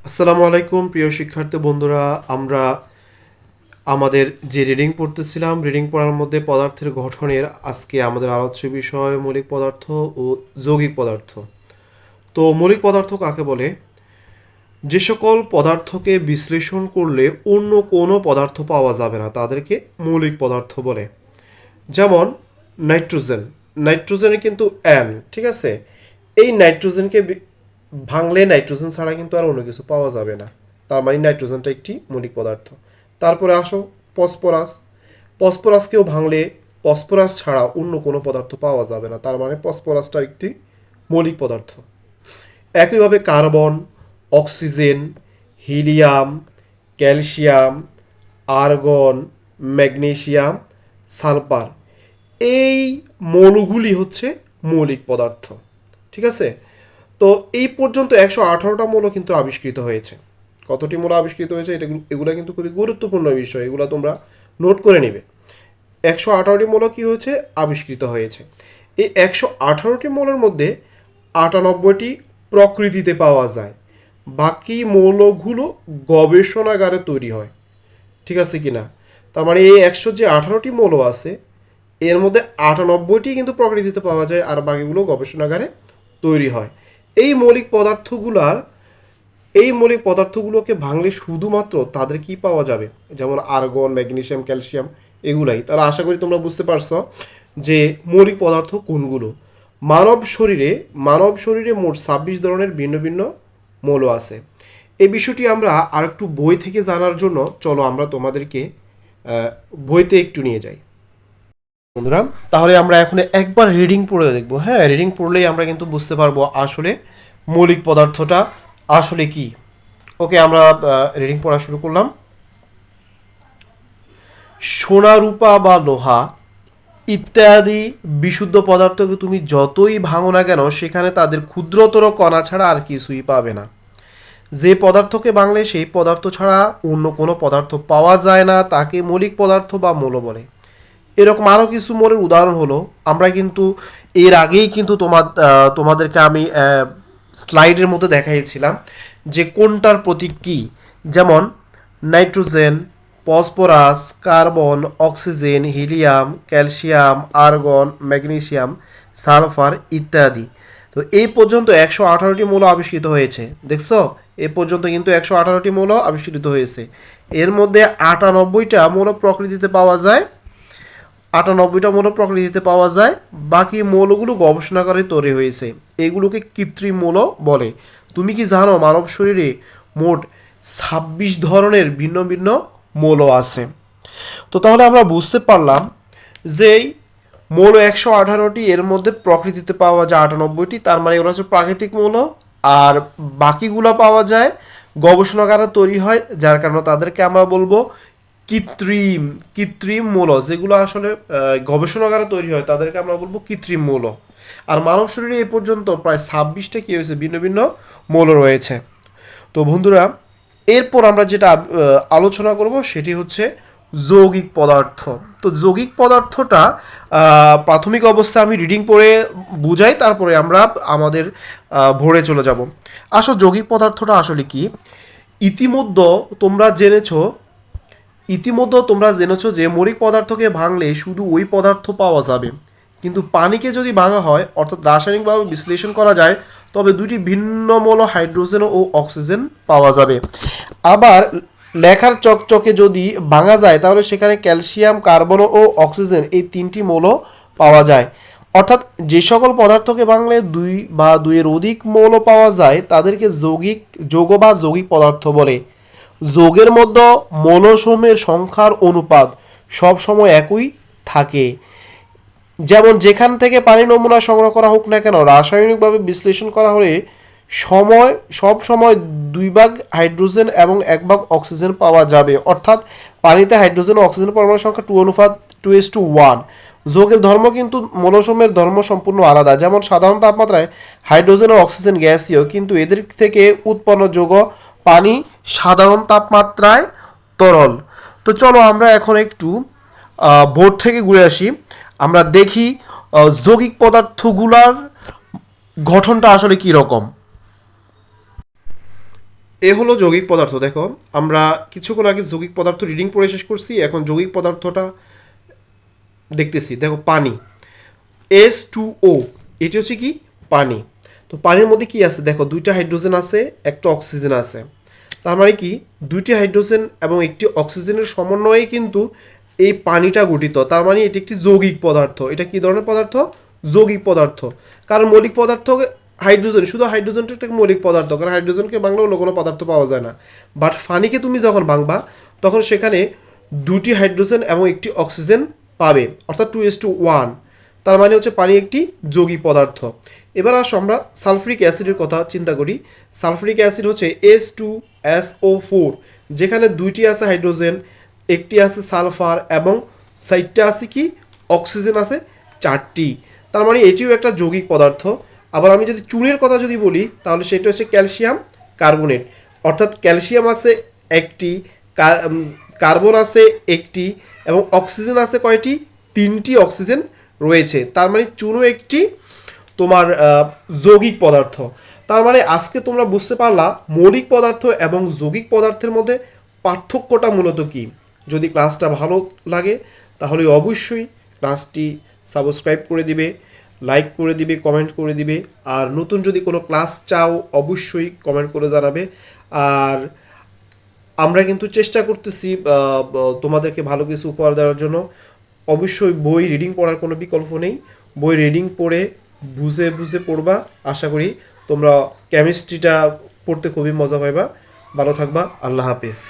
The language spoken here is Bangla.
আসসালামু আলাইকুম প্রিয় শিক্ষার্থী বন্ধুরা। আমরা আমাদের যে রিডিং পড়তেছিলাম, রিডিং পড়ার মধ্যে পদার্থের গঠনের আজকে আমাদের আলোচ্য বিষয় মৌলিক পদার্থ ও যৌগিক পদার্থ। তো মৌলিক পদার্থ কাকে বলে? যে সকল পদার্থকে বিশ্লেষণ করলে অন্য কোনো পদার্থ পাওয়া যাবে না তাদেরকে মৌলিক পদার্থ বলে। যেমন নাইট্রোজেন, নাইট্রোজেনে কিন্তু অ্যান, ঠিক আছে। এই নাইট্রোজেনকে ভাঙলে নাইট্রোজেন ছাড়া কিন্তু আর অন্য কিছু পাওয়া যাবে না, তার মানে নাইট্রোজেনটা একটি মৌলিক পদার্থ। তারপরে আসো ফসফরাস, ফসফরাসকেও ভাঙলে ফসফরাস ছাড়া অন্য কোনো পদার্থ পাওয়া যাবে না, তার মানে ফসফরাসটা একটি মৌলিক পদার্থ। একইভাবে carbon, oxygen, helium, calcium, argon, magnesium, sulphur, এই মৌলগুলি হচ্ছে মৌলিক পদার্থ, ঠিক আছে। তো এই পর্যন্ত 118টা মৌল কিন্তু আবিষ্কৃত হয়েছে। কতটি মৌল আবিষ্কৃত হয়েছে এগুলো কিন্তু খুবই গুরুত্বপূর্ণ বিষয়, এগুলো তোমরা নোট করে নিবে। 118টি মৌল কী হয়েছে? আবিষ্কৃত হয়েছে। এই 118টি মৌলের মধ্যে 98টি প্রকৃতিতে পাওয়া যায়, বাকি মৌলগুলো গবেষণাগারে তৈরি হয়, ঠিক আছে কি না? তার মানে এই 118টি মৌল আছে, এর মধ্যে 98টি কিন্তু প্রকৃতিতে পাওয়া যায় আর বাকিগুলো গবেষণাগারে তৈরি হয়। এই মৌলিক পদার্থগুলার এই মৌলিক পদার্থগুলোকে ভাঙলে শুধুমাত্র তাদের কি পাওয়া যাবে? যেমন আর্গন, ম্যাগনেসিয়াম, ক্যালসিয়াম, এগুলাই। তাহলে আশা করি তোমরা বুঝতে পারছো যে মৌলিক পদার্থ কোনগুলো। মানব শরীরে মোট 26 ধরনের ভিন্ন ভিন্ন মৌল আছে। এই বিষয়টি আমরা আর একটু বই থেকে জানার জন্য চলো আমরা তোমাদেরকে বইতে একটু নিয়ে যাই বন্ধুরা। তাহলে আমরা এখন একবার রিডিং পড়ে দেখবো। হ্যাঁ, রিডিং পড়লেই আমরা কিন্তু বুঝতে পারবো আসলে মৌলিক পদার্থটা আসলে কি। ওকে, আমরা রিডিং পড়া শুরু করলাম। সোনা, রূপা বা লোহা ইত্যাদি বিশুদ্ধ পদার্থকে তুমি যতই ভাঙো না কেন সেখানে তাদের ক্ষুদ্রতর কণা ছাড়া আর কিছুই পাবে না। যে পদার্থকে ভাঙলে সেই পদার্থ ছাড়া অন্য কোনো পদার্থ পাওয়া যায় না তাকে মৌলিক পদার্থ বা মৌল বলে। এরকম আরও কিছু মৌলের উদাহরণ হলো, আমরা কিন্তু এর আগেই কিন্তু তোমাদেরকে আমি স্লাইডের মধ্যে দেখাইছিলাম যে কোনটার প্রতীক কী। যেমন nitrogen, phosphorus, carbon, oxygen, helium, calcium, argon, magnesium, sulphur ইত্যাদি। তো এই পর্যন্ত 118টি মৌল আবিষ্কৃত হয়েছে, দেখছো? এ পর্যন্ত কিন্তু 118টি মৌল আবিষ্কৃত হয়েছে। এর মধ্যে 98টা মৌল প্রকৃতিতে পাওয়া যায়, 98টা মৌল প্রকৃতিতে পাওয়া যায়, বাকি মৌলগুলো গবেষণাগারে তৈরি হয়েছে। এগুলোকে কৃত্রিম মৌল বলে। তুমি কি জানো মানব শরীরে মোট 26 ধরনের ভিন্ন ভিন্ন মৌল আছে? তো তাহলে আমরা বুঝতে পারলাম যে এই মৌল 118টি, এর মধ্যে প্রকৃতিতে পাওয়া যায় 98টি, তার মানে এগুলো হচ্ছে প্রাকৃতিক মৌল। আর বাকিগুলো পাওয়া যায় গবেষণাগারে তৈরি হয়, যার কারণে তাদেরকে আমরা বলবো কৃত্রিম কৃত্রিম মৌল। যেগুলো আসলে গবেষণাগারে তৈরি হয় তাদেরকে আমরা বলবো কৃত্রিম মৌল। আর মানব শরীরে এ পর্যন্ত প্রায় 26টা কী হয়েছে ভিন্ন ভিন্ন মৌল রয়েছে। তো বন্ধুরা, এরপর আমরা যেটা আলোচনা করব সেটি হচ্ছে যৌগিক পদার্থ। তো যৌগিক পদার্থটা প্রাথমিক অবস্থায় আমি রিডিং পড়ে বুঝাই, তারপরে আমরা আমাদের ভোরে চলে যাব। আসলে যৌগিক পদার্থটা আসলে কি? ইতিমধ্যে তোমরা জেনেছো যে মৌলিক পদার্থকে ভাঙলে শুধু ওই পদার্থ পাওয়া যাবে, কিন্তু পানিকে যদি ভাঙা হয় অর্থাৎ রাসায়নিকভাবে বিশ্লেষণ করা যায় তবে দুটি ভিন্ন মৌল হাইড্রোজেন ও অক্সিজেন পাওয়া যাবে। আবার লেখার চকচকে যদি ভাঙা যায় তাহলে সেখানে ক্যালসিয়াম, কার্বন ও অক্সিজেন এই তিনটি মৌল পাওয়া যায়। অর্থাৎ যে সকল পদার্থকে ভাঙলে দুই বা দুইয়ের অধিক মৌল পাওয়া যায় তাদেরকে যৌগ বা যৌগিক পদার্থ বলে। যৌগের মধ্যে মৌলসমূহের সংখ্যার অনুপাত সবসময় একই থাকে। যেমন যেখান থেকে পানি নমুনা সংগ্রহ করা হোক না কেন, রাসায়নিকভাবে বিশ্লেষণ করা হলে সব সময় 2 ভাগ হাইড্রোজেন এবং 1 ভাগ অক্সিজেন পাওয়া যাবে। অর্থাৎ পানিতে হাইড্রোজেন ও অক্সিজেন পরমাণুর সংখ্যা 2:1। যৌগের ধর্ম কিন্তু মৌলসমূহের ধর্ম সম্পূর্ণ আলাদা। যেমন সাধারণ তাপমাত্রায় হাইড্রোজেন ও অক্সিজেন গ্যাসীয়, কিন্তু এদের থেকে উৎপন্ন যৌগ পানি সাধারণ তাপমাত্রায় তরল। তো চলো আমরা এখন একটু বোর্ড থেকে ঘুরে আসি, আমরা দেখি যৌগিক পদার্থগুলার গঠনটা আসলে কী রকম। এ হলো যৌগিক পদার্থ। দেখো আমরা কিছুক্ষণ আগে যৌগিক পদার্থ রিডিং পড়ে শেষ করছি, এখন যৌগিক পদার্থটা দেখতেছি। দেখো পানি, H2O, এটি হচ্ছে কি পানি। তো পানির মধ্যে কি আছে দেখো, দুইটা হাইড্রোজেন আছে, একটা অক্সিজেন আছে। তার মানে কি দুইটি হাইড্রোজেন এবং একটি অক্সিজেনের সমন্বয়ে কিন্তু এই পানিটা গঠিত। তার মানে এটি একটি যৌগিক পদার্থ। এটা কি ধরনের পদার্থ? যৌগিক পদার্থ। কারণ মৌলিক পদার্থ হাইড্রোজেন, শুধু হাইড্রোজেনটা একটা মৌলিক পদার্থ, কারণ হাইড্রোজেনকে বাংলা অন্য কোনো পদার্থ পাওয়া যায় না। বাট পানিকে তুমি যখন ভাঙবা তখন সেখানে দুটি হাইড্রোজেন এবং একটি অক্সিজেন পাবে, অর্থাৎ 2:1। তার মানে হচ্ছে পানি একটি যৌগিক পদার্থ। এবার আসো আমরা সালফ্রিক অ্যাসিডের কথা চিন্তা করি। সালফ্রিক অ্যাসিড হচ্ছে H2SO4, যেখানে দুইটি আছে হাইড্রোজেন, একটি আছে সালফার এবং সাইডটা আছে কি অক্সিজেন আছে চারটি। তার মানে এটিও একটা যৌগিক পদার্থ। আবার আমি যদি চুনের কথা যদি বলি তাহলে সেটা হচ্ছে ক্যালসিয়াম কার্বনেট, অর্থাৎ ক্যালসিয়াম আছে একটি, কার্বন আছে একটি এবং অক্সিজেন আছে কয়টি? তিনটি অক্সিজেন রয়েছে। তার মানে চুনও একটি তোমার যৌগিক পদার্থ। তার মানে আজকে তোমরা বুঝতে পারলা মৌলিক পদার্থ এবং যৌগিক পদার্থের মধ্যে পার্থক্যটা মূলত কী। যদি ক্লাসটা ভালো লাগে তাহলে অবশ্যই ক্লাসটি সাবস্ক্রাইব করে দিবে, লাইক করে দিবে, কমেন্ট করে দিবে। আর নতুন যদি কোনো ক্লাস চাও অবশ্যই কমেন্ট করে জানাবে। আর আমরা কিন্তু চেষ্টা করতেছি তোমাদেরকে ভালো কিছু উপহার দেওয়ার জন্য। অবশ্যই বই রিডিং পড়ার কোনো বিকল্প নেই, বই রিডিং পড়ে বুঝে বুঝে পড়বা। আশা করি তোমরা কেমিস্ট্রিটা পড়তে খুবই মজা পাইবা। ভালো থাকবা, আল্লাহ হাফেজ।